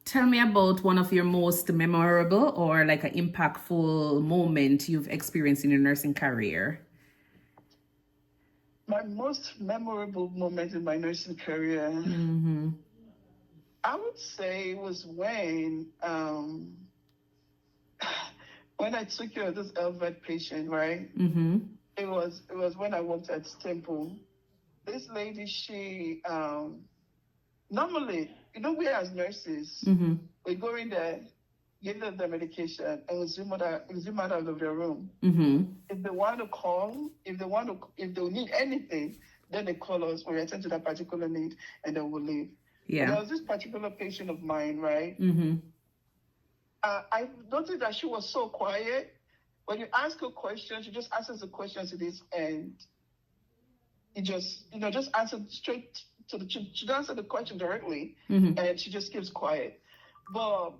Tell me about one of your most memorable or like an impactful moment you've experienced in your nursing career. My most memorable moment in my nursing career, I would say, was when I took care of this LVET patient, right? It was when I worked at Temple. This lady, she normally, we as nurses, we go in there, give them the medication, and we zoom out of the room. If they want to call, if they need anything, then they call us, we attend to that particular need, and then we'll leave. Yeah. But there was this particular patient of mine, right? I noticed that she was so quiet. When you ask her questions, she just answers the questions to this end. It just answered straight to she doesn't answer the question directly, and she just keeps quiet. But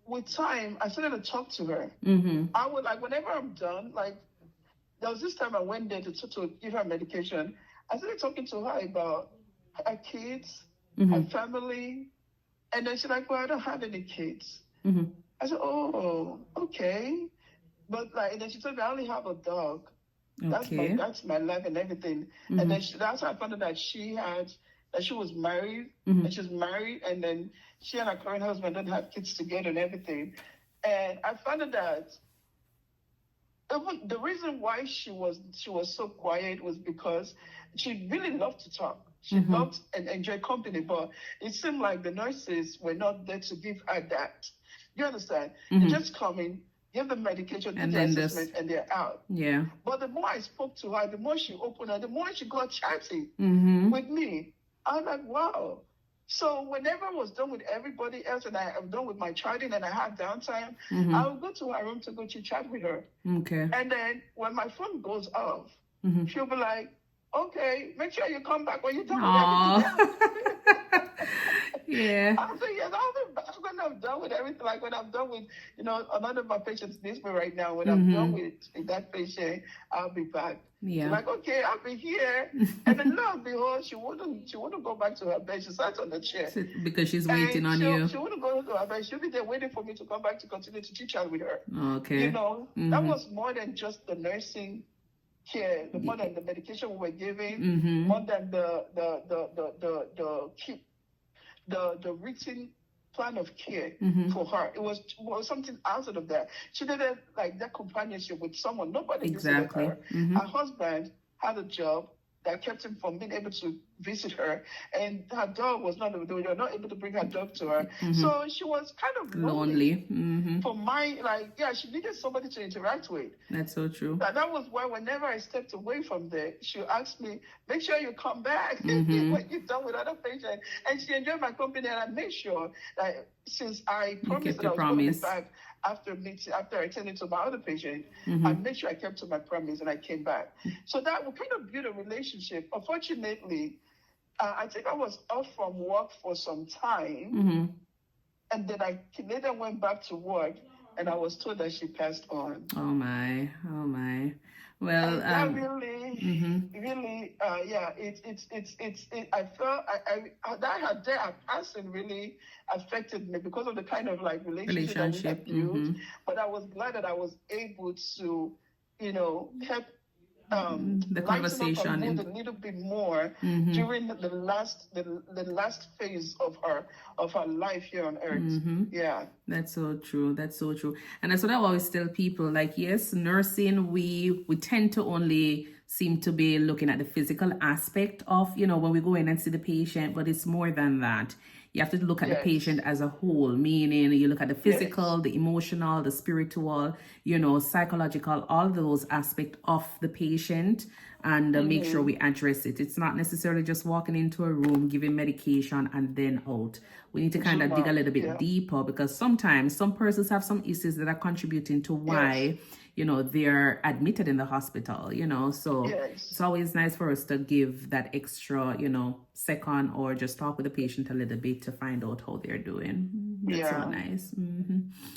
with time, I started to talk to her. I would, like, whenever I'm done, like, there was this time I went there to give her medication. I started talking to her about her kids, her family, and then she's like, well, I don't have any kids. I said, oh, okay. But like, and then she told me, I only have a dog. Okay. That's my life and everything. And then that's how I found out that she was married, and she's married, and then she and her current husband don't have kids together and everything. And I found out that the reason why she was so quiet was because she really loved to talk. She loved and enjoyed company, but it seemed like the nurses were not there to give her that. You understand? They just come in, give the medication, do the assessment, and they're out. Yeah. But the more I spoke to her, the more she opened her, the more she got chatty with me. I was like, wow. So whenever I was done with everybody else and I am done with my charting and I had downtime, I would go to her room to go to chat with her. Okay. And then when my phone goes off, she'll be like, okay, make sure you come back when you're done with everything. Yeah. I say, yes, when I'm done with everything, like when I'm done with, another of my patients needs me right now. When I'm done with that patient, I'll be back. Yeah. Like, okay, I'll be here. And then lo and behold, she wouldn't go back to her bed. She sat on the chair. Because she's waiting on you. She wouldn't go to her bed. She'll be there waiting for me to come back to continue to teach her with her. Okay. That was more than just the nursing care, more than the medication we were giving, more than the written plan of care for her. It was something outside of that. She didn't like that companionship with someone. Nobody visited her. Her husband had a job that kept him from being able to visit her, and her dog was they were not able to bring her dog to her. So she was kind of lonely. For she needed somebody to interact with. That's so true. That was why whenever I stepped away from there, she asked me, make sure you come back when you're done with other patients. And she enjoyed my company, and I made sure that since I promised that I was going to be back after attending to my other patient, I made sure I kept to my promise and I came back. So that would kind of build a relationship. Unfortunately, I think I was off from work for some time, and then I later went back to work, and I was told that she passed on. Oh my. Well, that really, I felt that her passing really affected me because of the kind of like relationship that we had built. But I was glad that I was able to, help the conversation a little bit more during the last phase of her life here on earth. Yeah, that's so true. And that's what I always tell people, like, yes, nursing, we tend to only seem to be looking at the physical aspect of, when we go in and see the patient, but it's more than that. You have to look at the patient as a whole, meaning you look at the physical, the emotional, the spiritual, psychological, all those aspects of the patient, and make sure we address it. It's not necessarily just walking into a room, giving medication, and then out. We need to kind of dig a little bit deeper, because sometimes some persons have some issues that are contributing to why they're admitted in the hospital, so it's always nice for us to give that extra, second, or just talk with the patient a little bit to find out how they're doing. That's so nice.